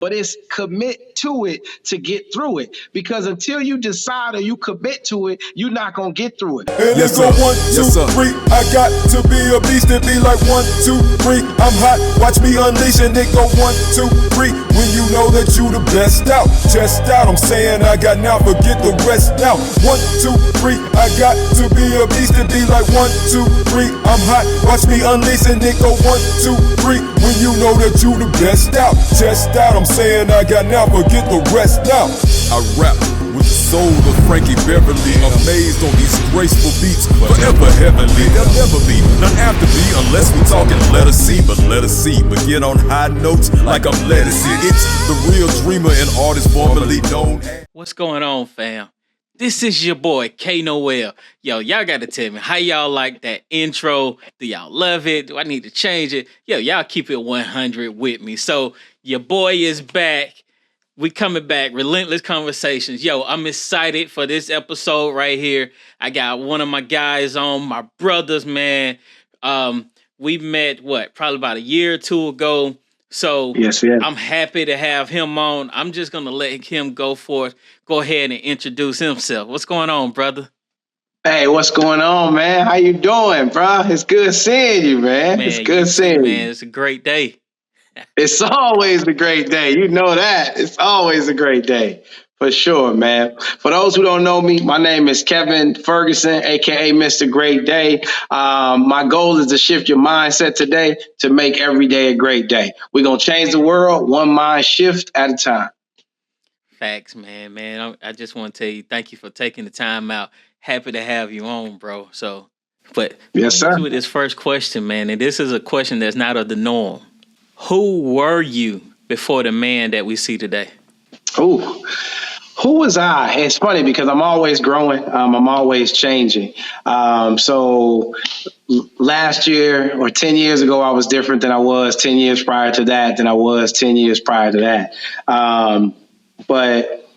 but it's commit to it to get through it. Because until you decide or you commit to it, you're not going to get through it. And yes, it go 1, 2, 3. I got to be a beast and be like 1, 2, 3. I'm hot, watch me unleash and it go 1, 2, 3. When you know that you the best out, chest out. I'm saying I got now, forget the rest now. 1, 2, 3. I got to be a beast and be like 1, 2, 3. I'm hot, watch me unleash and it go 1, 2, 3. When you know that you the best out, chest out. I'm saying I got now, forget the rest now. I rap with the soul of Frankie Beverly, amazed on these graceful beats, forever heavenly. There'll never be none after me unless we talking let us see, but get on high notes like I'm lettuce. It's the real dreamer and artist formerly known. What's going on, fam? This is your boy K Noel. Yo, y'all gotta tell me how y'all like that intro. Do y'all love it? Do I need to change it? Yo, y'all keep it 100 with me. So your boy is back. We coming back, Relentless Conversations. Yo, I'm excited for this episode right here. I got one of my guys on, my brothers, man. We met, probably about a year or two ago. So yes. I'm happy to have him on. I'm just going to let him go ahead and introduce himself. What's going on, brother? Hey, what's going on, man? How you doing, bro? It's good seeing you, man. It's good seeing you. Man, it's a great day. It's always a great day. You know that. It's always a great day. For sure, man. For those who don't know me, my name is Kevin Ferguson, a.k.a. Mr. Great Day. My goal is to shift your mindset today to make every day a great day. We're going to change the world one mind shift at a time. Facts, man. I just want to tell you, thank you for taking the time out. Happy to have you on, bro. But yes, sir. With this first question, man, and this is a question that's not of the norm. Who were you before the man that we see today? Ooh. Who was I? It's funny because I'm always growing. I'm always changing. So last year or 10 years ago, I was different than I was 10 years prior to that, than I was 10 years prior to that. But,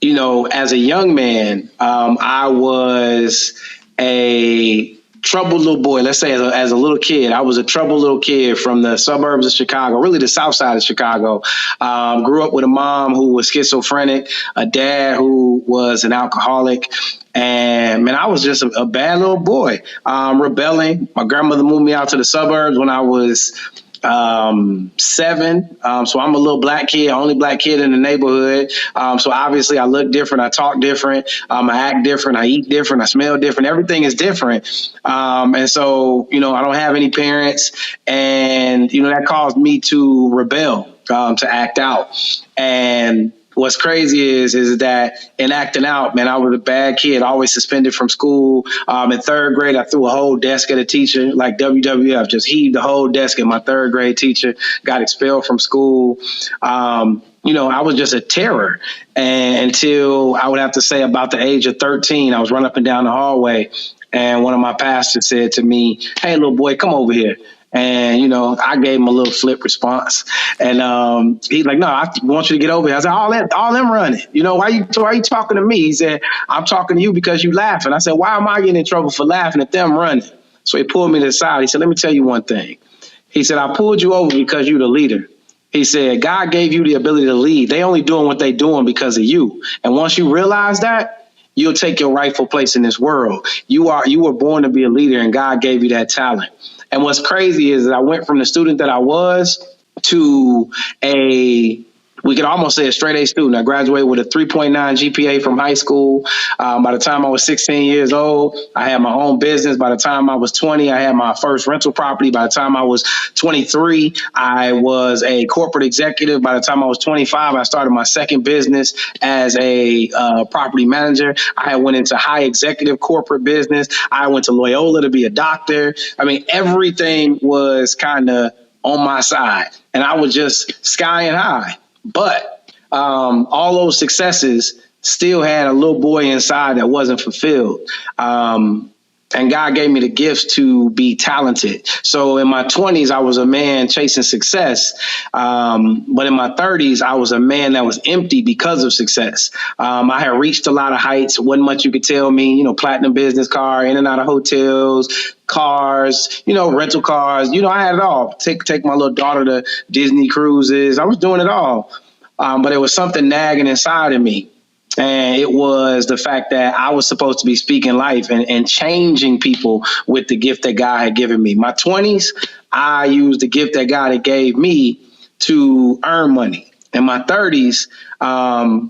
you know, as a young man, I was a troubled little boy. Let's say as a little kid, I was a troubled little kid from the suburbs of Chicago, really the south side of Chicago. Grew up with a mom who was schizophrenic, a dad who was an alcoholic. And man, I was just a bad little boy, rebelling. My grandmother moved me out to the suburbs when I was 7. So I'm a little black kid, only black kid in the neighborhood. So obviously I look different. I talk different. I act different. I eat different. I smell different. Everything is different. And so, you know, I don't have any parents, and, you know, that caused me to rebel, to act out. And what's crazy is that in acting out, man, I was a bad kid, always suspended from school. In third grade, I threw a whole desk at a teacher, like WWF, just heaved the whole desk at my third grade teacher, got expelled from school. You know, I was just a terror. And until I would have to say about the age of 13, I was running up and down the hallway, and one of my pastors said to me, "Hey, little boy, come over here." And, you know, I gave him a little flip response. And he's like, "No, I want you to get over here." I said, all them running. You know, why you talking to me? He said, "I'm talking to you because you laughing." I said, "Why am I getting in trouble for laughing at them running?" So he pulled me to the side. He said, "Let me tell you one thing." He said, "I pulled you over because you're the leader." He said, "God gave you the ability to lead. They only doing what they doing because of you. And once you realize that, you'll take your rightful place in this world. You were born to be a leader, and God gave you that talent." And what's crazy is that I went from the student that I was to we could almost say a straight A student. I graduated with a 3.9 GPA from high school. By the time I was 16 years old, I had my own business. By the time I was 20, I had my first rental property. By the time I was 23, I was a corporate executive. By the time I was 25, I started my second business as a property manager. I went into high executive corporate business. I went to Loyola to be a doctor. I mean, everything was kind of on my side, and I was just sky and high. But all those successes still had a little boy inside that wasn't fulfilled. And God gave me the gifts to be talented. So in my 20s, I was a man chasing success. But in my 30s, I was a man that was empty because of success. I had reached a lot of heights. Wasn't much you could tell me, you know, platinum business car, in and out of hotels, cars, you know, rental cars. You know, I had it all. Take my little daughter to Disney cruises. I was doing it all. but it was something nagging inside of me. And it was the fact that I was supposed to be speaking life and changing people with the gift that God had given me. My 20s, I used the gift that God had gave me to earn money. In my 30s, I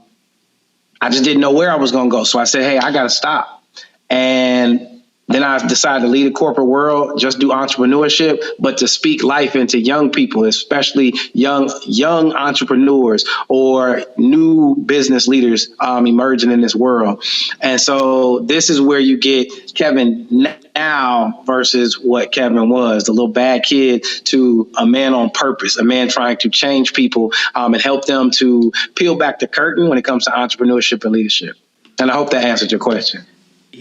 just didn't know where I was going to go. So I said, hey, I got to stop. And then I decided to leave the corporate world, just do entrepreneurship, but to speak life into young people, especially young entrepreneurs or new business leaders emerging in this world. And so this is where you get Kevin now versus what Kevin was, the little bad kid to a man on purpose, a man trying to change people and help them to peel back the curtain when it comes to entrepreneurship and leadership. And I hope that answered your question.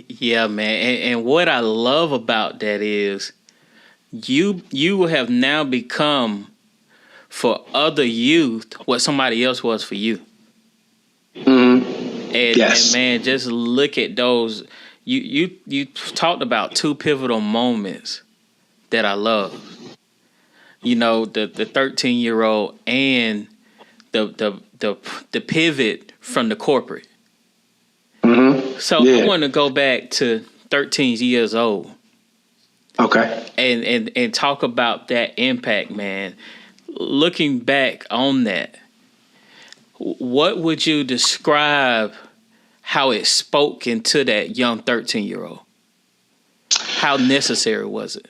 Yeah, man. And what I love about that is you have now become for other youth what somebody else was for you. Mm-hmm. And man, just look at those. You talked about two pivotal moments that I love. You know, the 13-year-old and the pivot from the corporate. Mm-hmm. So I want to go back to 13 years old. Okay. And talk about that impact, man. Looking back on that, what would you describe how it spoke into that young 13-year-old? How necessary was it?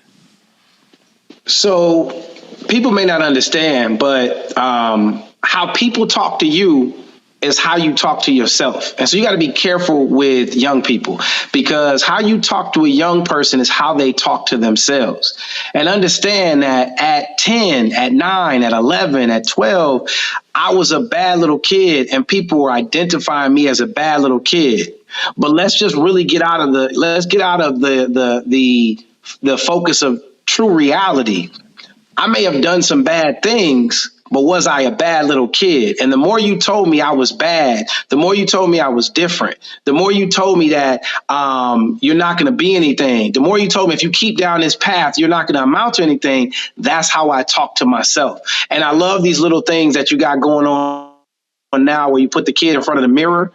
So people may not understand, but how people talk to you is how you talk to yourself. And so you got to be careful with young people, because how you talk to a young person is how they talk to themselves. And understand that at 10, at 9, at 11, at 12, I was a bad little kid and people were identifying me as a bad little kid. But let's just really get out of the focus of true reality. I may have done some bad things, but was I a bad little kid? And the more you told me I was bad, the more you told me I was different, the more you told me that you're not going to be anything, the more you told me if you keep down this path, you're not going to amount to anything. That's how I talk to myself. And I love these little things that you got going on now where you put the kid in front of the mirror.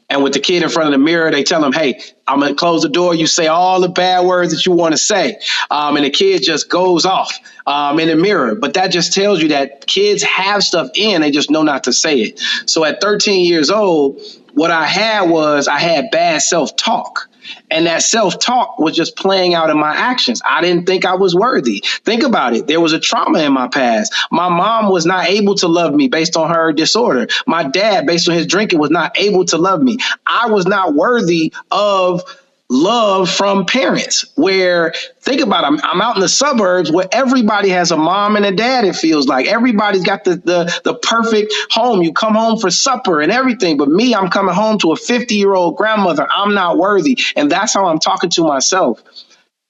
And with the kid in front of the mirror, they tell him, hey, I'm going to close the door. You say all the bad words that you want to say. And the kid just goes off in the mirror. But that just tells you that kids have stuff in. They just know not to say it. So at 13 years old, what I had bad self-talk. And that self-talk was just playing out in my actions. I didn't think I was worthy. Think about it. There was a trauma in my past. My mom was not able to love me based on her disorder. My dad, based on his drinking, was not able to love me. I was not worthy of love from parents. Where, think about it, I'm out in the suburbs where everybody has a mom and a dad. It feels like everybody's got the perfect home. You come home for supper and everything. But me, I'm coming home to a 50-year-old grandmother. I'm not worthy. And that's how I'm talking to myself.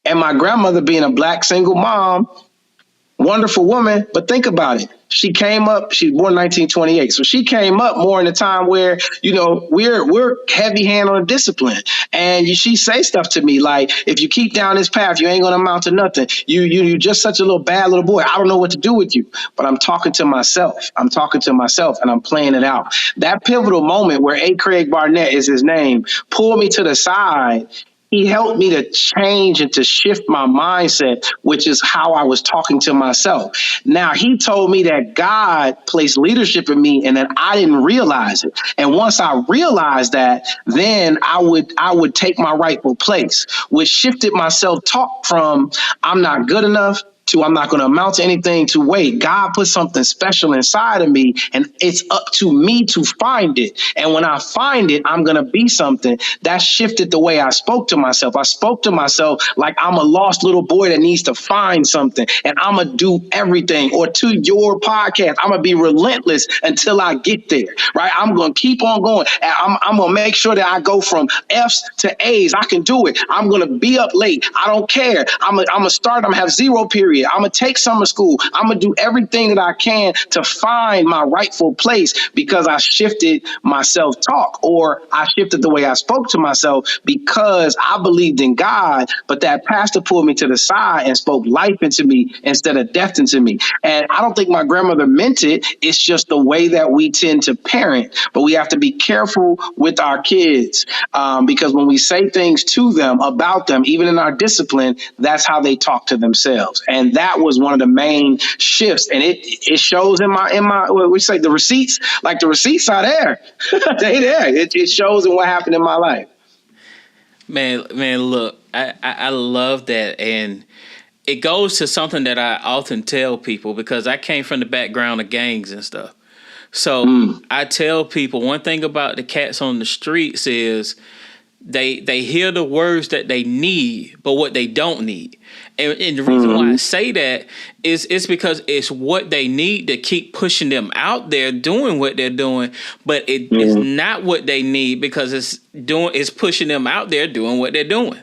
And my grandmother, being a Black single mom, wonderful woman, but think about it. She came up, she was born in 1928. So she came up more in a time where, we're heavy hand on discipline. And she say stuff to me like, if you keep down this path, you ain't going to amount to nothing. You're just such a little bad little boy. I don't know what to do with you. But I'm talking to myself. I'm talking to myself and I'm playing it out. That pivotal moment where A. Craig Barnett is his name, pulled me to the side. He helped me to change and to shift my mindset, which is how I was talking to myself. Now, he told me that God placed leadership in me and that I didn't realize it. And once I realized that, then I would take my rightful place, which shifted my self-talk from I'm not good enough to I'm not going to amount to anything, to wait, God put something special inside of me and it's up to me to find it. And when I find it, I'm going to be something. That shifted the way I spoke to myself. I spoke to myself like I'm a lost little boy that needs to find something and I'm going to do everything. Or to your podcast, I'm going to be relentless until I get there, right? I'm going to keep on going. And I'm going to make sure that I go from F's to A's. I can do it. I'm going to be up late. I don't care. I'm going to start. I'm going to have 0 periods. period. I'm going to take summer school. I'm going to do everything that I can to find my rightful place because I shifted my self-talk, or I shifted the way I spoke to myself because I believed in God, but that pastor pulled me to the side and spoke life into me instead of death into me. And I don't think my grandmother meant it. It's just the way that we tend to parent. But we have to be careful with our kids because when we say things to them, about them, even in our discipline, that's how they talk to themselves. And that was one of the main shifts. And it shows in my what we say, the receipts, like the receipts are there. They there. It shows in what happened in my life. Man, look, I love that. And it goes to something that I often tell people because I came from the background of gangs and stuff. So I tell people one thing about the cats on the streets is they hear the words that they need, but what they don't need. And the reason why I say that is it's because it's what they need to keep pushing them out there doing what they're doing, but it's not what they need because it's pushing them out there doing what they're doing.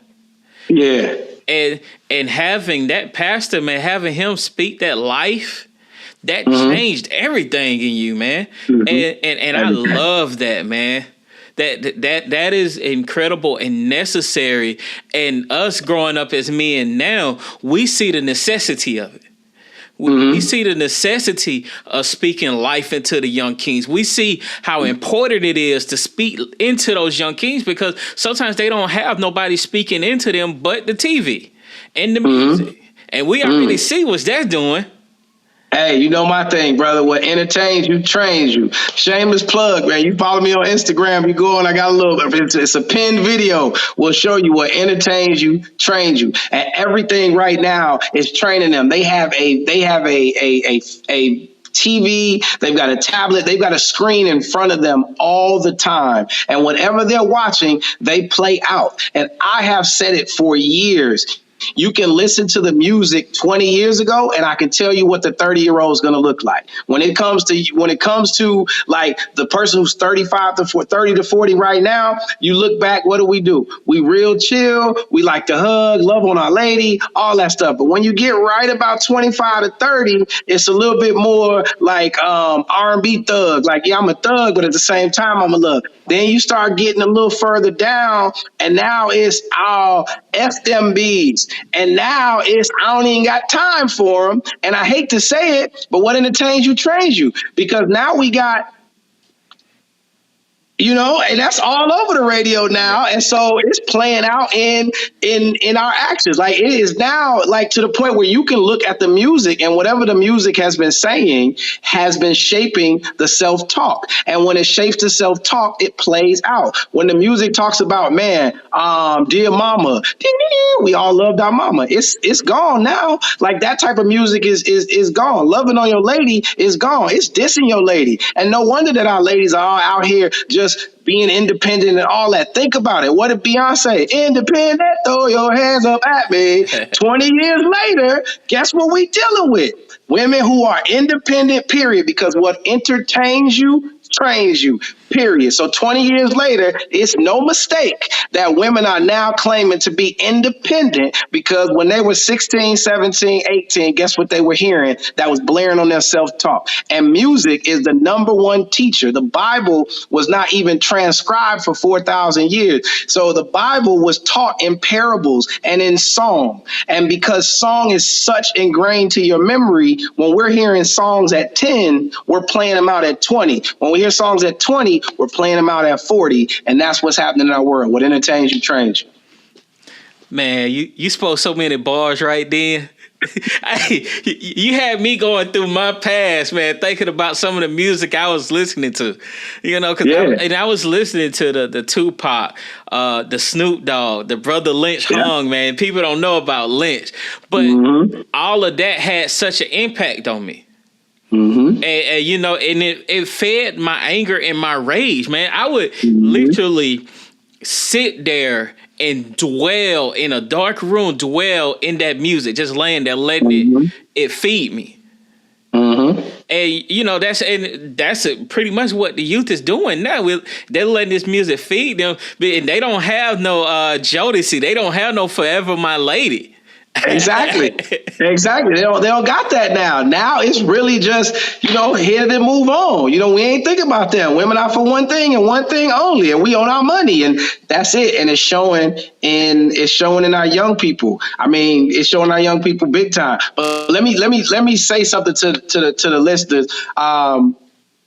Yeah. And having that pastor, man, having him speak that life, that changed everything in you, man. And I love that, man. That is incredible and necessary. And us growing up as men now, we see the necessity of it. We see the necessity of speaking life into the young kings. We see how important it is to speak into those young kings because sometimes they don't have nobody speaking into them but the TV and the music. And we already see what that's doing. Hey, you know my thing, brother. What entertains you, trains you. Shameless plug, man. You follow me on Instagram. You go on. I got a little. It's a pinned video. We'll show you what entertains you, trains you, and everything right now is training them. They have a TV, they've got a tablet, they've got a screen in front of them all the time. And whatever they're watching, they play out. And I have said it for years. You can listen to the music 20 years ago, and I can tell you what the 30-year-old is going to look like. When it comes to like the person who's 35 to 30 to 40 right now, you look back, what do? We real chill. We like to hug, love on our lady, all that stuff. But when you get right about 25 to 30, it's a little bit more like R&B thug. Like, yeah, I'm a thug, but at the same time, I'm a love. Then you start getting a little further down, and now it's all FMBs. And now it's, I don't even got time for them. And I hate to say it, but what entertains you trains you. Because now we got, and that's all over the radio now. And so it's playing out in our actions. Like it is now like to the point where you can look at the music and whatever the music has been saying has been shaping the self-talk. And when it shapes the self-talk, it plays out. When the music talks about, man, dear mama, we all loved our mama. It's gone now. Like that type of music is gone. Loving on your lady is gone. It's dissing your lady. And no wonder that our ladies are all out here just being independent and all that. Think about it. What did Beyonce? Independent, throw your hands up at me. 20 years later, guess what we dealing with? Women who are independent, period, because what entertains you trains you, period. So 20 years later, it's no mistake that women are now claiming to be independent because when they were 16, 17, 18, guess what they were hearing that was blaring on their self-talk? And music is the number one teacher. The Bible was not even transcribed for 4,000 years. So the Bible was taught in parables and in song. And because song is such ingrained to your memory, when we're hearing songs at 10, we're playing them out at 20. When we hear songs at 20, we're playing them out at 40. And that's what's happening in our world. What entertains you, trains you. Man, you spoke so many bars right then. Hey, you had me going through my past, man, thinking about some of the music I was listening to, because I was listening to the Tupac, the Snoop Dogg, the Brother Lynch Hung, man. People don't know about Lynch, but all of that had such an impact on me. And it fed my anger and my rage, man. I would literally sit there and dwell in a dark room, dwell in that music, just laying there, letting it feed me. And that's pretty much what the youth is doing now. They're letting this music feed them, and they don't have no Jodeci. They don't have no Forever My Lady. Exactly. Exactly. They don't got that now. Now it's really just, hit it and move on. We ain't thinking about them. Women are for one thing and one thing only, and we own our money, and that's it. And it's showing in our young people. I mean, it's showing our young people big time. But let me say something to the listeners.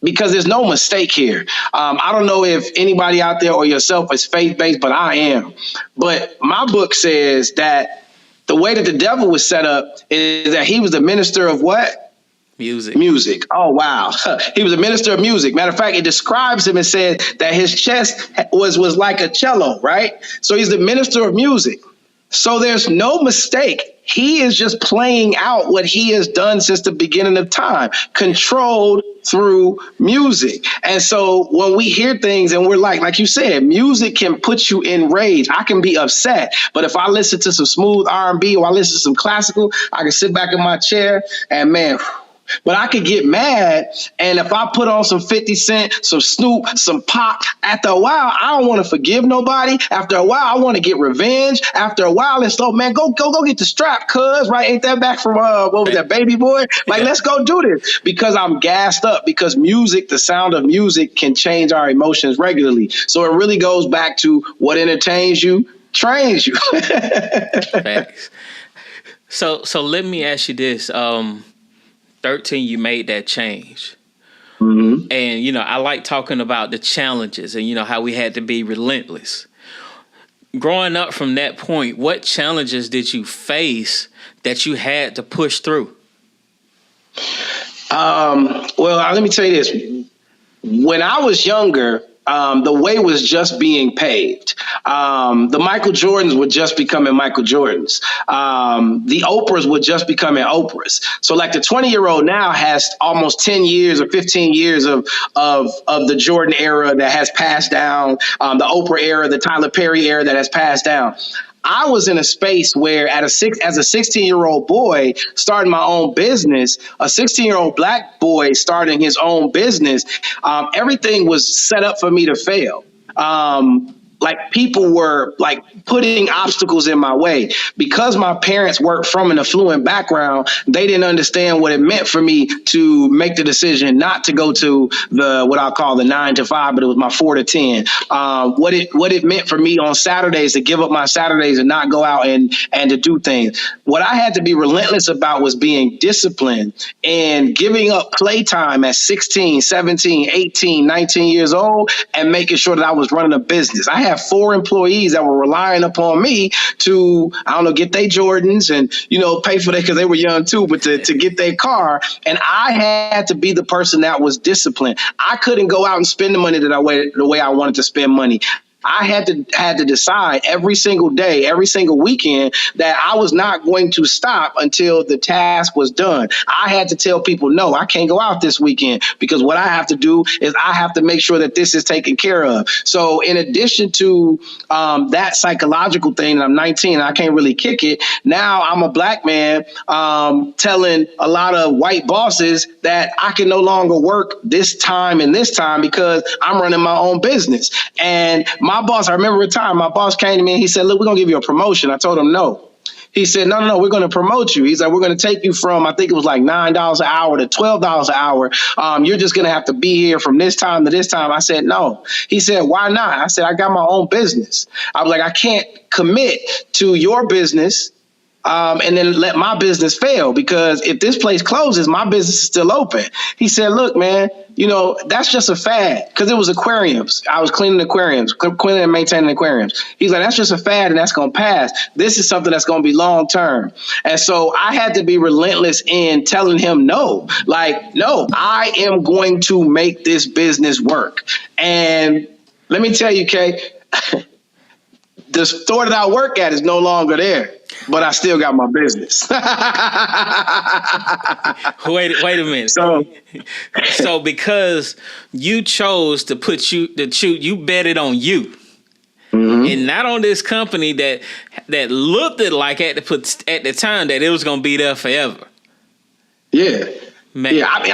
Because there's no mistake here. I don't know if anybody out there or yourself is faith-based, but I am. But my book says that the way that the devil was set up is that he was the minister of what? Music. Oh, wow. He was a minister of music. Matter of fact, it describes him and said that his chest was like a cello, right? So he's the minister of music. So there's no mistake. He is just playing out what he has done since the beginning of time, controlled through music. And so when we hear things and we're like you said, music can put you in rage. I can be upset, but if I listen to some smooth R&B or I listen to some classical, I can sit back in my chair and man, but I could get mad, and if I put on some 50 Cent, some Snoop, some Pop, after a while, I don't want to forgive nobody. After a while, I want to get revenge. After a while, it's like, man, go get the strap, cuz, right? Ain't that back from, what was that, Baby Boy? Like, let's go do this, because I'm gassed up, because music, the sound of music can change our emotions regularly. So it really goes back to what entertains you, trains you. Facts. So let me ask you this. 13, you made that change. Mm-hmm. And, I like talking about the challenges and, how we had to be relentless. Growing up from that point, what challenges did you face that you had to push through? Well, let me tell you this. When I was younger, the way was just being paved. The Michael Jordans were just becoming Michael Jordans. The Oprahs were just becoming Oprahs. So like the 20-year-old now has almost 10 years or 15 years of the Jordan era that has passed down, the Oprah era, the Tyler Perry era that has passed down. I was in a space where as a 16-year-old boy starting my own business, a 16-year-old black boy starting his own business, everything was set up for me to fail. Like people were like putting obstacles in my way because my parents worked from an affluent background. They didn't understand what it meant for me to make the decision not to go to what I'll call the 9 to 5, but it was my 4 to 10. What it meant for me on Saturdays to give up my Saturdays and not go out and to do things. What I had to be relentless about was being disciplined and giving up playtime at 16, 17, 18, 19 years old and making sure that I was running a business. I had 4 employees that were relying upon me to, get their Jordans and, pay for that because they were young too, but to get their car. And I had to be the person that was disciplined. I couldn't go out and spend the money the way I wanted to spend money. I had to decide every single day, every single weekend that I was not going to stop until the task was done. I had to tell people, no, I can't go out this weekend because what I have to do is I have to make sure that this is taken care of. So in addition to that psychological thing, I'm 19 and I can't really kick it. Now I'm a black man telling a lot of white bosses that I can no longer work this time and this time because I'm running my own business. And my boss, I remember a time my boss came to me and he said, look, we're going to give you a promotion. I told him no. He said, no, we're going to promote you. He's like, we're going to take you from, I think it was like $9 an hour to $12 an hour. You're just going to have to be here from this time to this time. I said, no. He said, why not? I said, I got my own business. I was like, I can't commit to your business and then let my business fail, because if this place closes, my business is still open. He said, look, man, that's just a fad, because it was aquariums. I was cleaning aquariums, cleaning and maintaining aquariums. He's like, that's just a fad and that's going to pass. This is something that's going to be long term. And so I had to be relentless in telling him no, I am going to make this business work. And let me tell you, Kay, the store that I work at is no longer there, but I still got my business. Wait a minute. So because you chose to you betted on you, mm-hmm. and not on this company that looked at like at the time that it was going to be there forever. Yeah. Man. Yeah, I mean,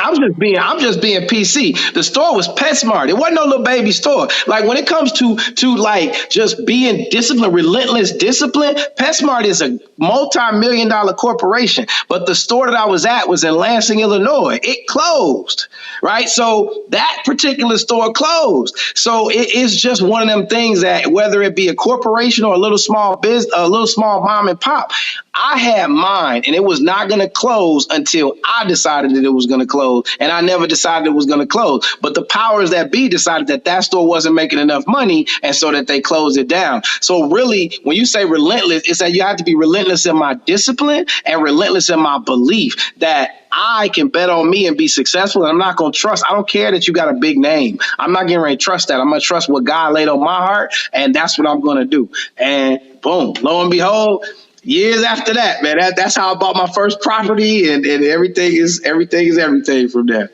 I'm just being PC. The store was PetSmart. It wasn't no little baby store. Like when it comes to like just being disciplined, relentless discipline, PetSmart is a multi-million-dollar corporation. But the store that I was at was in Lansing, Illinois. It closed, right? So that particular store closed. So it is just one of them things that whether it be a corporation or a little small business, a little small mom and pop, I had mine, and it was not going to close until I decided that it was going to close, and I never decided it was going to close. But the powers that be decided that that store wasn't making enough money, and so that they closed it down. So really, when you say relentless, it's that you have to be relentless in my discipline and relentless in my belief that I can bet on me and be successful. And I'm not going to trust. I don't care that you got a big name. I'm not getting ready to trust that. I'm going to trust what God laid on my heart, and that's what I'm going to do. And boom, lo and behold, years after that, man, that's how I bought my first property, and everything is everything from there.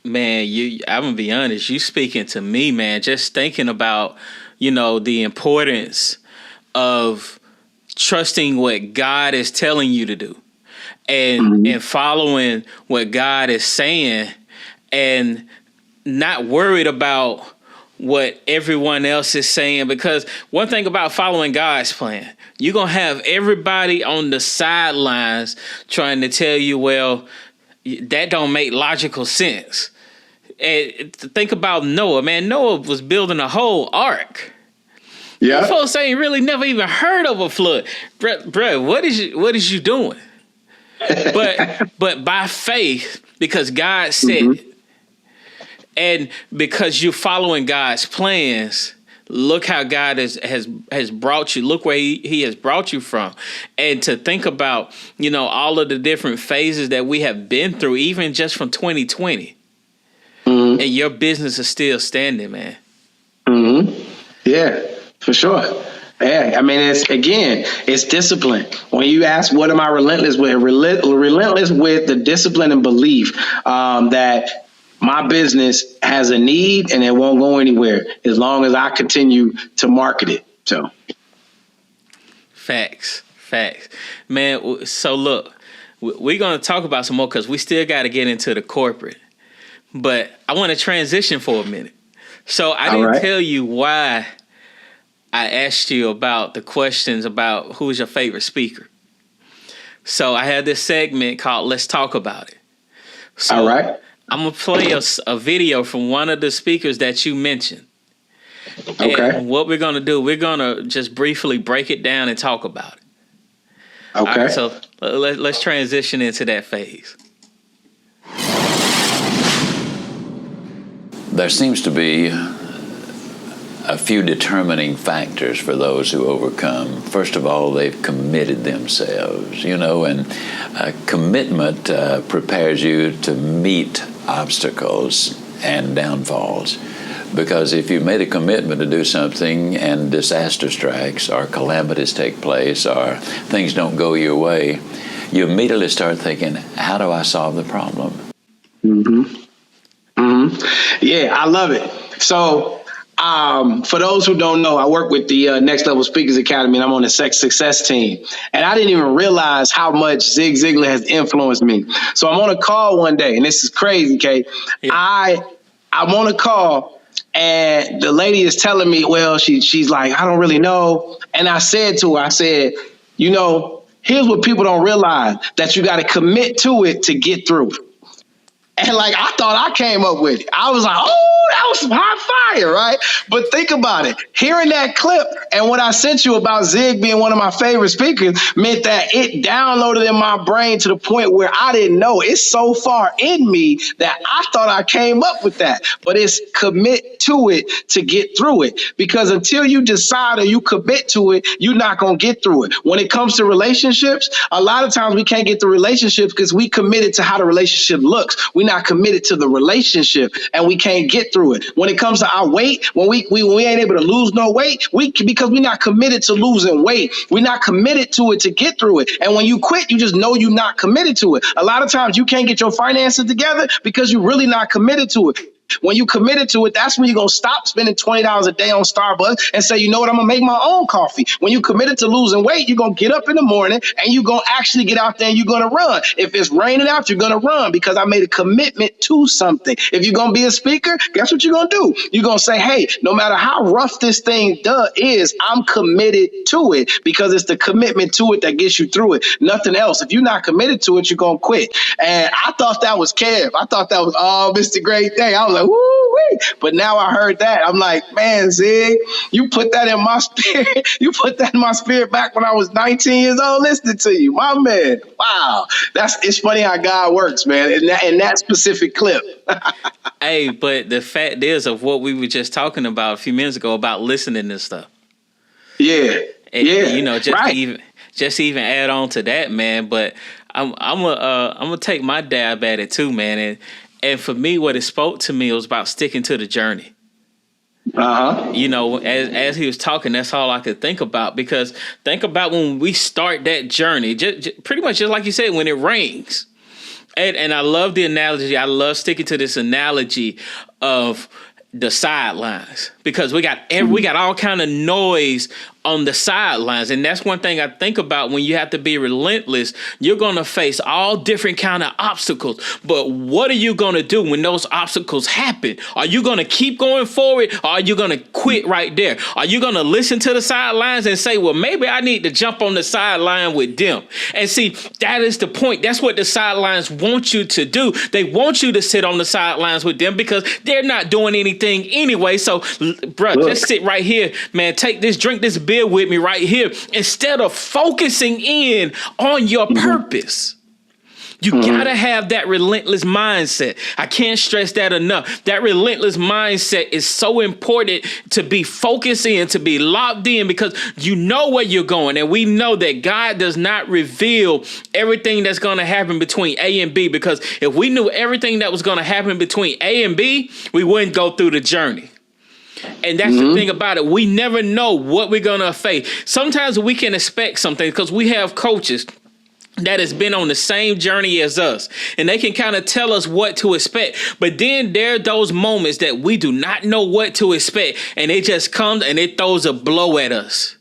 Man, I'm gonna be honest, you speaking to me, man, just thinking about, the importance of trusting what God is telling you to do and following what God is saying and not worried about what everyone else is saying, because one thing about following God's plan, you're going to have everybody on the sidelines trying to tell you, well, that don't make logical sense. And think about Noah, man. Noah was building a whole ark. Yeah. Folks ain't really never even heard of a flood. Bruh, what is you doing? But by faith, because God said it, and because you're following God's plans, look how God has brought you. Look where he has brought you from. And to think about, all of the different phases that we have been through, even just from 2020. And your business is still standing, man. Yeah, for sure. Yeah, I mean, it's discipline. When you ask, what am I relentless with? Relentless with the discipline and belief that my business has a need and it won't go anywhere as long as I continue to market it. So, facts, man. So look, we're going to talk about some more because we still got to get into the corporate. But I want to transition for a minute. So I didn't tell you why I asked you about the questions about who's your favorite speaker. So I had this segment called Let's Talk About It. So all right. I'm going to play a video from one of the speakers that you mentioned. Okay. And what we're going to do, we're going to just briefly break it down and talk about it. Okay. All right, so let's transition into that phase. There seems to be a few determining factors for those who overcome. First of all, they've committed themselves, and commitment prepares you to meet obstacles and downfalls. Because if you made a commitment to do something and disaster strikes or calamities take place or things don't go your way, you immediately start thinking, how do I solve the problem? Yeah, I love it. So for those who don't know, I work with the Next Level Speakers Academy, and I'm on the success team. And I didn't even realize how much Zig Ziglar has influenced me. So I'm on a call one day, and this is crazy, Kay. Yeah. I'm on a call, and the lady is telling me, well, she's like, I don't really know. And I said to her, here's what people don't realize, that you got to commit to it to get through it. And I thought I came up with it. I was like, oh, that was some hot fire, right? But think about it. Hearing that clip and what I sent you about Zig being one of my favorite speakers meant that it downloaded in my brain to the point where I didn't know. It's so far in me that I thought I came up with that. But it's commit to it to get through it. Because until you decide or you commit to it, you're not going to get through it. When it comes to relationships, a lot of times we can't get through relationships because we committed to how the relationship looks. We're not committed to the relationship, and we can't get through it. When it comes to our weight, when we ain't able to lose no weight, because we're not committed to losing weight. We're not committed to it to get through it. And when you quit, you just know you're not committed to it. A lot of times you can't get your finances together because you're really not committed to it. When you committed to it, that's when you're going to stop spending $20 a day on Starbucks and say, you know what, I'm going to make my own coffee. When you committed to losing weight, you're going to get up in the morning and you're going to actually get out there and you're going to run. If it's raining out, you're going to run because I made a commitment to something. If you're going to be a speaker, guess what you're going to do? You're going to say, hey, no matter how rough this thing is, I'm committed to it because it's the commitment to it that gets you through it. Nothing else. If you're not committed to it, you're going to quit. And I thought that was Kev. I thought that was, oh, Mr. Great Day. I was like, woo-wee. But now I heard that. I'm like, man, Zig, you put that in my spirit. You put that in my spirit back when I was 19 years old listening to you. My man. Wow. It's funny how God works, man, in that specific clip. Hey, but the fact is of what we were just talking about a few minutes ago about listening to stuff. Yeah. And, yeah. You know, just right. even add on to that, man. But I'm gonna take my dab at it too, man. And for me, what it spoke to me was about sticking to the journey. You know, as he was talking, that's all I could think about, because think about when we start that journey, just pretty much just like you said, when it rains. And I love the analogy. I love sticking to this analogy of the sidelines, because we got all kind of noise on the sidelines. And that's one thing I think about when you have to be relentless. You're going to face all different kind of obstacles. But what are you going to do when those obstacles happen? Are you going to keep going forward, or are you going to quit right there? Are you going to listen to the sidelines and say, well, maybe I need to jump on the sideline with them? And see, that is the point. That's what the sidelines want you to do. They want you to sit on the sidelines with them because they're not doing anything anyway. So, bro, just sit right here, man. Take this, drink this beer with me right here, instead of focusing in on your purpose. You gotta have that relentless mindset. I can't stress that enough. That relentless mindset is so important, to be focused in, to be locked in, because you know where you're going. And we know that God does not reveal everything that's going to happen between A and B, because if we knew everything that was going to happen between A and B, we wouldn't go through the journey. And that's the thing about it. We never know what we're going to face. Sometimes we can expect something because we have coaches that has been on the same journey as us, and they can kind of tell us what to expect. But then there are those moments that we do not know what to expect, and it just comes and it throws a blow at us.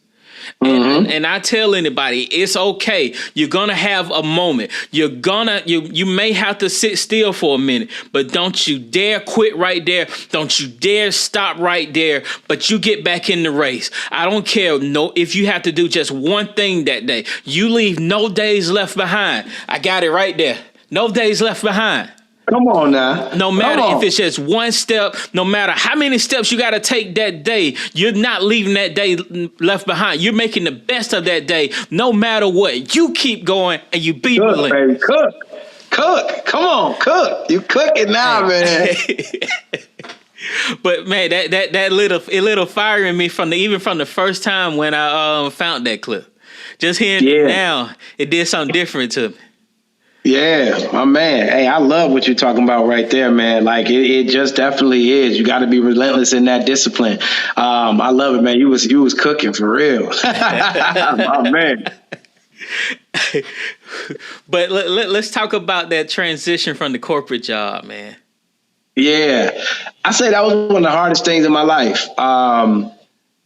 And I tell anybody, it's okay. You're going to have a moment. You may have to sit still for a minute, but don't you dare quit right there. Don't you dare stop right there, but you get back in the race. I don't care if you have to do just one thing that day. You leave no days left behind. I got it right there. No days left behind. Come on now. No matter if it's just one step, no matter how many steps you got to take that day, you're not leaving that day left behind. You're making the best of that day, no matter what. You keep going and you be relentless. Cook. Come on, cook. You cooking now, man. But man, that lit a fire in me from the first time when I found that clip. Just hearing it now, it did something different to me. Yeah, my man. Hey, I love what you're talking about right there, man. Like it just definitely is. You got to be relentless in that discipline. I love it, man. You was cooking for real. My man. But let's talk about that transition from the corporate job, man. Yeah, I say that was one of the hardest things in my life.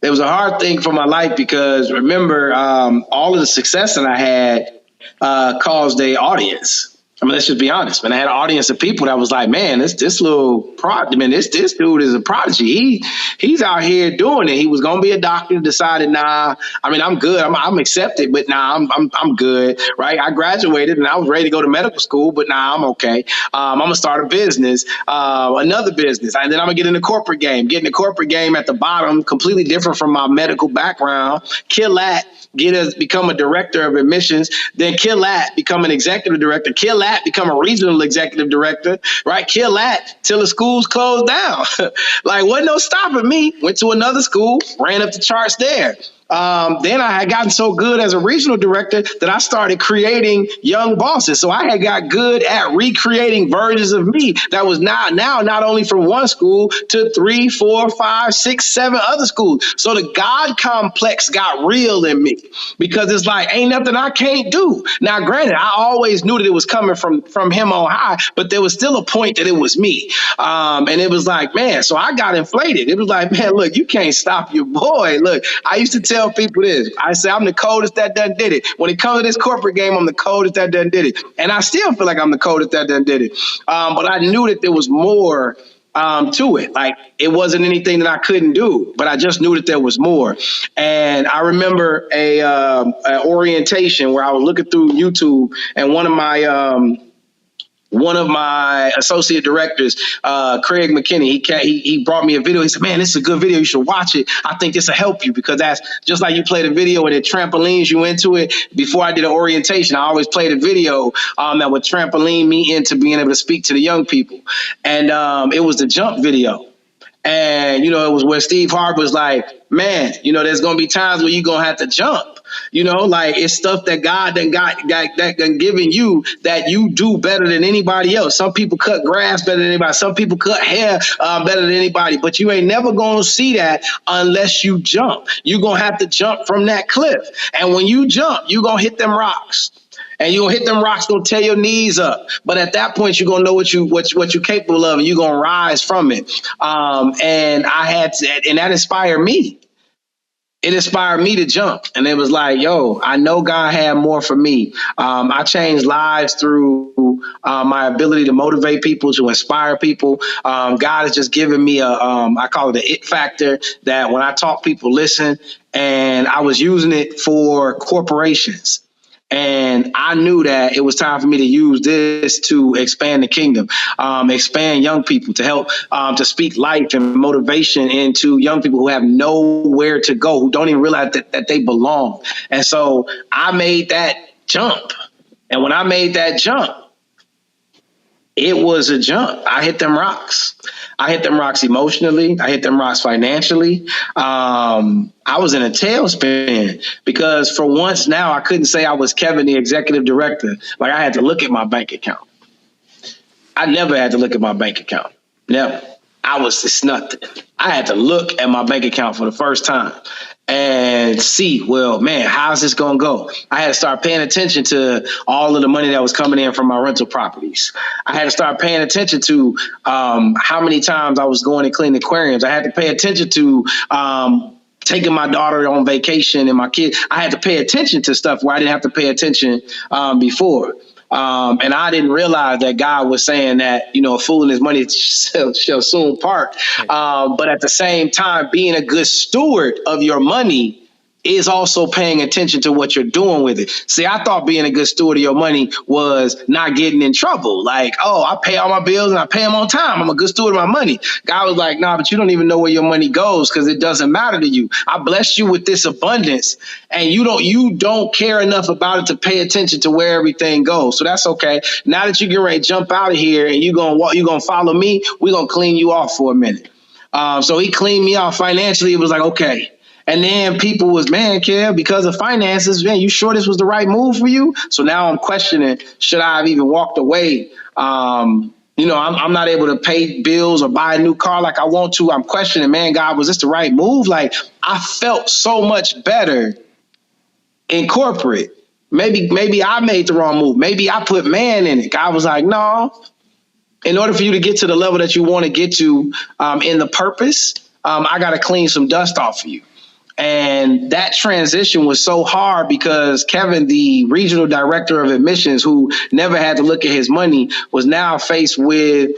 It was a hard thing for my life because remember, all of the success that I had caused a audience. I mean, let's just be honest, man. I had an audience of people that was like, man, this dude is a prodigy. He's out here doing it. He was gonna be a doctor, decided, nah. I mean, I'm good. I'm accepted, but nah, I'm good, right? I graduated and I was ready to go to medical school, but nah, I'm okay. I'm gonna start a business, another business, and then I'm gonna get in the corporate game. Get in the corporate game at the bottom, completely different from my medical background. Kill that. Become a director of admissions, then kill that, become an executive director, kill that, become a regional executive director, right? Kill that till the school's closed down. Like, wasn't no stopping me. Went to another school, ran up the charts there. Then I had gotten so good as a regional director that I started creating young bosses. So I had got good at recreating versions of me that was now not only from one school to 3, 4, 5, 6, 7 other schools. So the God complex got real in me because it's like, ain't nothing I can't do. Now, granted, I always knew that it was coming from him on high, but there was still a point that it was me. And it was like, man, so I got inflated. It was like, man, look, you can't stop your boy. Look, I used to tell people this. I say, I'm the coldest that done did it. When it comes to this corporate game, I'm the coldest that done did it. And I still feel like I'm the coldest that done did it. But I knew that there was more to it. Like, it wasn't anything that I couldn't do, but I just knew that there was more. And I remember an orientation where I was looking through YouTube, and one of my associate directors, Craig McKinney, he brought me a video. He said, man, this is a good video. You should watch it. I think this will help you, because that's just like you played a video and it trampolines you into it. Before I did an orientation, I always played a video that would trampoline me into being able to speak to the young people. And it was the jump video. And, it was where Steve Harvey was like, man, there's going to be times where you're going to have to jump. Like, it's stuff that God done given you that you do better than anybody else. Some people cut grass better than anybody. Some people cut hair better than anybody. But you ain't never going to see that unless you jump. You're going to have to jump from that cliff. And when you jump, you're going to hit them rocks. And you're going to hit them rocks, going to tear your knees up. But at that point, you're going to know what you're capable of, and you're going to rise from it. And that inspired me. It inspired me to jump. And it was like, yo, I know God had more for me. I changed lives through my ability to motivate people, to inspire people. God has just given me I call it the it factor, that when I talk, people listen. And I was using it for corporations. And I knew that it was time for me to use this to expand the kingdom, expand young people, to help to speak life and motivation into young people who have nowhere to go, who don't even realize that they belong. And so I made that jump. And when I made that jump, it was a jump. I hit them rocks. I hit them rocks emotionally. I hit them rocks financially. I was in a tailspin because for once now I couldn't say I was Kevin, the executive director. Like, I had to look at my bank account. I never had to look at my bank account. Never. It's nothing. I had to look at my bank account for the first time and see, well, man, how's this going to go? I had to start paying attention to all of the money that was coming in from my rental properties. I had to start paying attention to how many times I was going to clean aquariums. I had to pay attention to taking my daughter on vacation and my kids. I had to pay attention to stuff where I didn't have to pay attention before. And I didn't realize that God was saying that, a fool and his money shall soon part. But at the same time, being a good steward of your money is also paying attention to what you're doing with it. See, I thought being a good steward of your money was not getting in trouble. Like, oh, I pay all my bills and I pay them on time. I'm a good steward of my money. God was like, nah, but you don't even know where your money goes because it doesn't matter to you. I blessed you with this abundance and you don't care enough about it to pay attention to where everything goes. So that's okay. Now that you get ready to jump out of here and you're going to follow me, we're going to clean you off for a minute. So he cleaned me off financially. It was like, okay. And then people was, man, Kev, because of finances, man, you sure this was the right move for you? So now I'm questioning, should I have even walked away? I'm not able to pay bills or buy a new car like I want to. I'm questioning, man, God, was this the right move? Like, I felt so much better in corporate. Maybe I made the wrong move. Maybe I put man in it. God was like, no. In order for you to get to the level that you want to get to in the purpose, I got to clean some dust off of you. And that transition was so hard because Kevin, the regional director of admissions, who never had to look at his money, was now faced with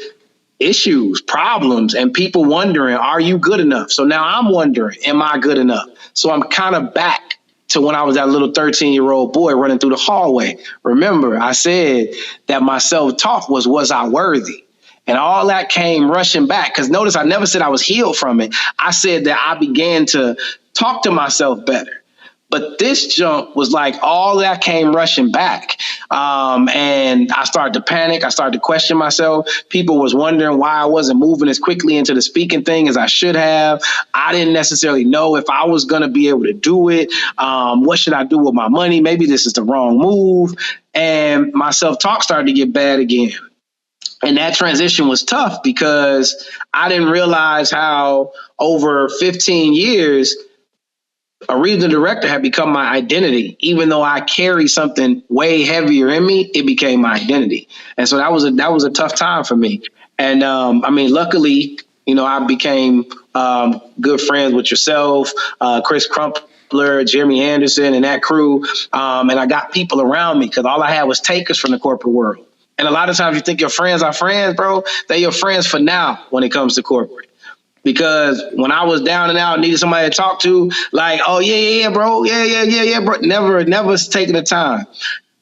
issues, problems, and people wondering, are you good enough? So now I'm wondering, am I good enough? So I'm kind of back to when I was that little 13-year-old boy running through the hallway. Remember, I said that my self-talk was I worthy? And all that came rushing back. Because notice I never said I was healed from it. I said that I began to talk to myself better. But this jump was like all that came rushing back. And I started to panic. I started to question myself. People was wondering why I wasn't moving as quickly into the speaking thing as I should have. I didn't necessarily know if I was going to be able to do it. What should I do with my money? Maybe this is the wrong move. And my self-talk started to get bad again. And that transition was tough because I didn't realize how over 15 years, a regional director had become my identity. Even though I carry something way heavier in me, it became my identity. And so that was a tough time for me. And luckily, I became good friends with yourself, Chris Crumpler, Jeremy Anderson, and that crew. And I got people around me because all I had was takers from the corporate world. And a lot of times you think your friends are friends, bro. They're your friends for now when it comes to corporate. Because when I was down and out, needed somebody to talk to, like, oh, yeah, bro. Yeah, bro. Never taking the time.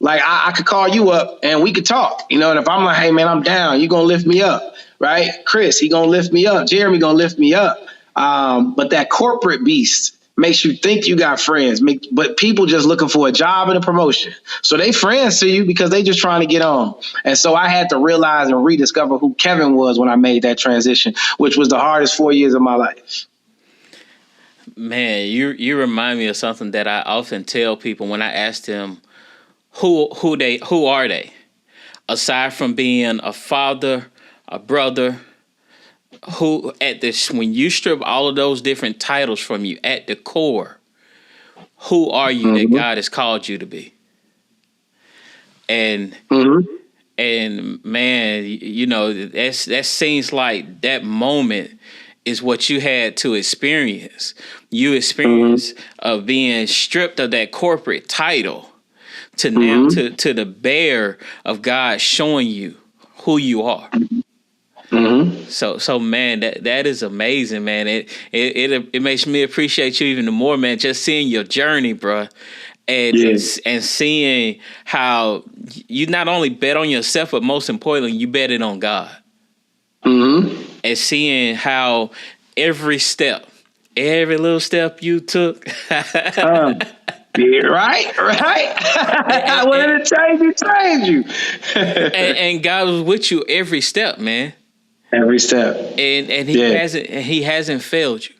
Like, I could call you up and we could talk, and if I'm like, hey, man, I'm down, you going to lift me up, right? Chris, he going to lift me up. Jeremy going to lift me up. But that corporate beast makes you think you got friends, but people just looking for a job and a promotion. So they friends to you because they just trying to get on. And so I had to realize and rediscover who Kevin was when I made that transition, which was the hardest 4 years of my life. Man, you remind me of something that I often tell people when I ask them who are they? Aside from being a father, a brother, when you strip all of those different titles from you, at the core, who are you that God has called you to be? And and man, that seems like that moment is what you had to experience. You experienced of being stripped of that corporate title to now to the bear of God showing you who you are. So man, that is amazing, man. It makes me appreciate you even more, man. Just seeing your journey, bro, and seeing how you not only bet on yourself, but most importantly, you bet it on God. And seeing how every little step you took. Yeah, right. When it changed you. and God was with you every step, man. Every step. And he hasn't failed you.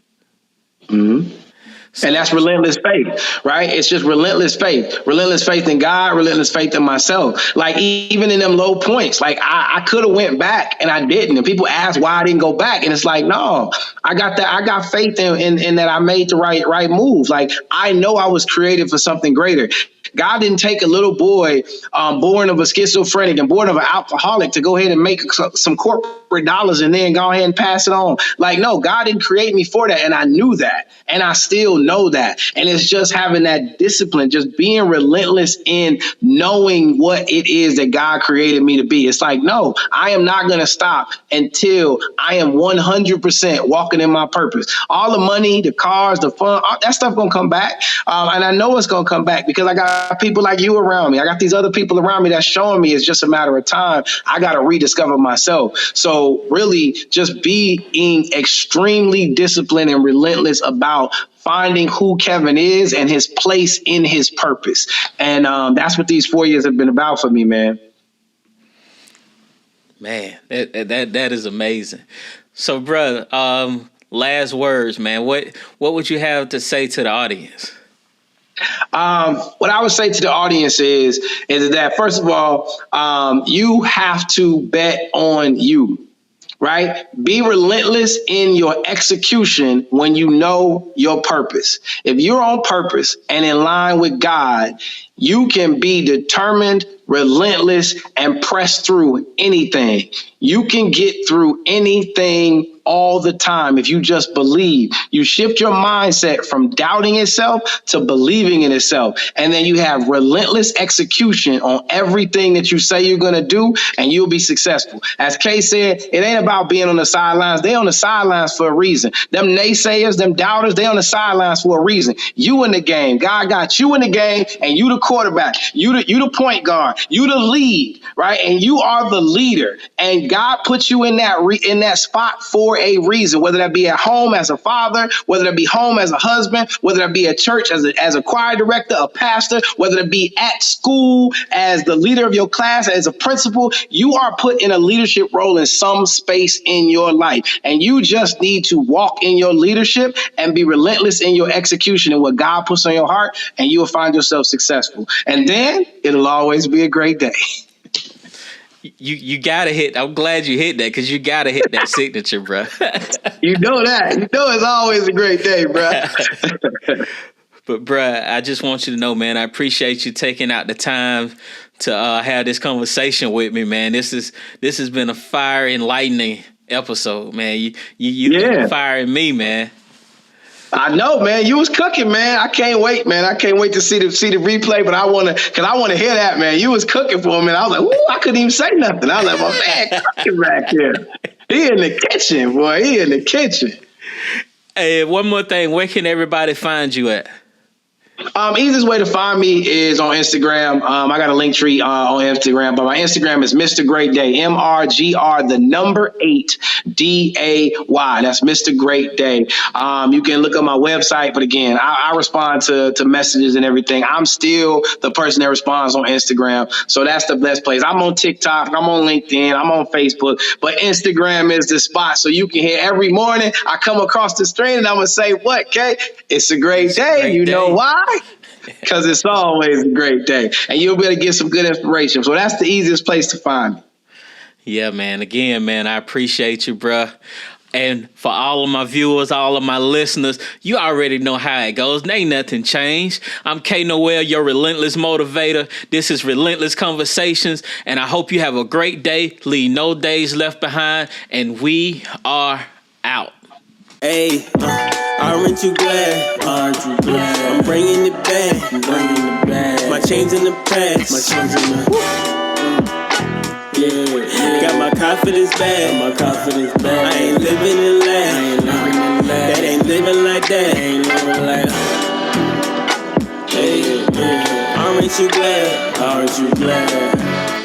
And that's relentless faith, right? It's just relentless faith in God, relentless faith in myself. Like even in them low points, like I could have went back and I didn't. And people ask why I didn't go back. And it's like, no, I got faith in that I made the right move. Like I know I was created for something greater. God didn't take a little boy born of a schizophrenic and born of an alcoholic to go ahead and make some corporate dollars and then go ahead and pass it on. Like, no, God didn't create me for that. And I knew that. And I still know that. And it's just having that discipline, just being relentless in knowing what it is that God created me to be. It's like, no, I am not going to stop until I am 100% walking in my purpose. All the money, the cars, the fun, all that stuff going to come back. And I know it's going to come back because I got people like you around me. I got these other people around me that's showing me it's just a matter of time. I got to rediscover myself. So really just being extremely disciplined and relentless about finding who Kevin is and his place in his purpose. And that's what these 4 years have been about for me, man. Man, that is amazing. So, brother, last words, man. What would you have to say to the audience? What I would say to the audience is that, first of all, you have to bet on you, right? Be relentless in your execution when you know your purpose. If you're on purpose and in line with God, you can be determined, relentless, and press through anything. You can get through anything all the time if you just believe. You shift your mindset from doubting itself to believing in itself. And then you have relentless execution on everything that you say you're going to do, and you'll be successful. As Kay said, it ain't about being on the sidelines. They on the sidelines for a reason. Them naysayers, them doubters, they on the sidelines for a reason. You in the game. God got you in the game, and you the quarterback. You the point guard. You the lead, right? And you are the leader. And God put you in that spot for a reason, whether that be at home as a father, whether that be home as a husband, whether that be at church as a choir director, a pastor, whether that be at school as the leader of your class, as a principal. You are put in a leadership role in some space in your life. And you just need to walk in your leadership and be relentless in your execution and what God puts on your heart, and you will find yourself successful. And then it'll always be a great day. You gotta hit. I'm glad you hit that, because you gotta hit that signature, bro. You know that. You know it's always a great day, bro. But bruh, I just want you to know, man, I appreciate you taking out the time to have this conversation with me, man. This has been a fire, enlightening episode, man. You firing me, man. I know, man. You was cooking, man. I can't wait, man. I can't wait to see the replay, but I want to hear that, man. You was cooking for me. I was like, ooh, I couldn't even say nothing. I was like, my man cooking back here. He in the kitchen, boy. He in the kitchen. Hey, one more thing. Where can everybody find you at? Easiest way to find me is on Instagram. I got a link tree on Instagram, but my Instagram is Mr. Great Day, MRGR, the number 8 DAY. That's Mr. Great Day. You can look up my website, but again, I respond to messages and everything. I'm still the person that responds on Instagram, so that's the best place. I'm on TikTok, I'm on LinkedIn, I'm on Facebook, but Instagram is the spot. So you can hear every morning I come across the screen and I'm gonna say, "What, Kay? It's a great day." You know why? Because it's always a great day, and you'll be able to get some good inspiration. So that's the easiest place to find me. Yeah, man. Again, man, I appreciate you, bruh. And for all of my viewers, all of my listeners, you already know how it goes. Ain't nothing changed. I'm K Noel, your relentless motivator. This is Relentless Conversations, and I hope you have a great day. Leave no days left behind, and we are out. Hey, aren't you glad? Aren't you glad? I'm bringing it back. I'm bringing it back. My chains in the past. My chains in the yeah. Got my confidence back. My confidence back. I ain't living in lag. That ain't living like that. Ain't living like that. Hey, aren't you glad? Aren't you glad?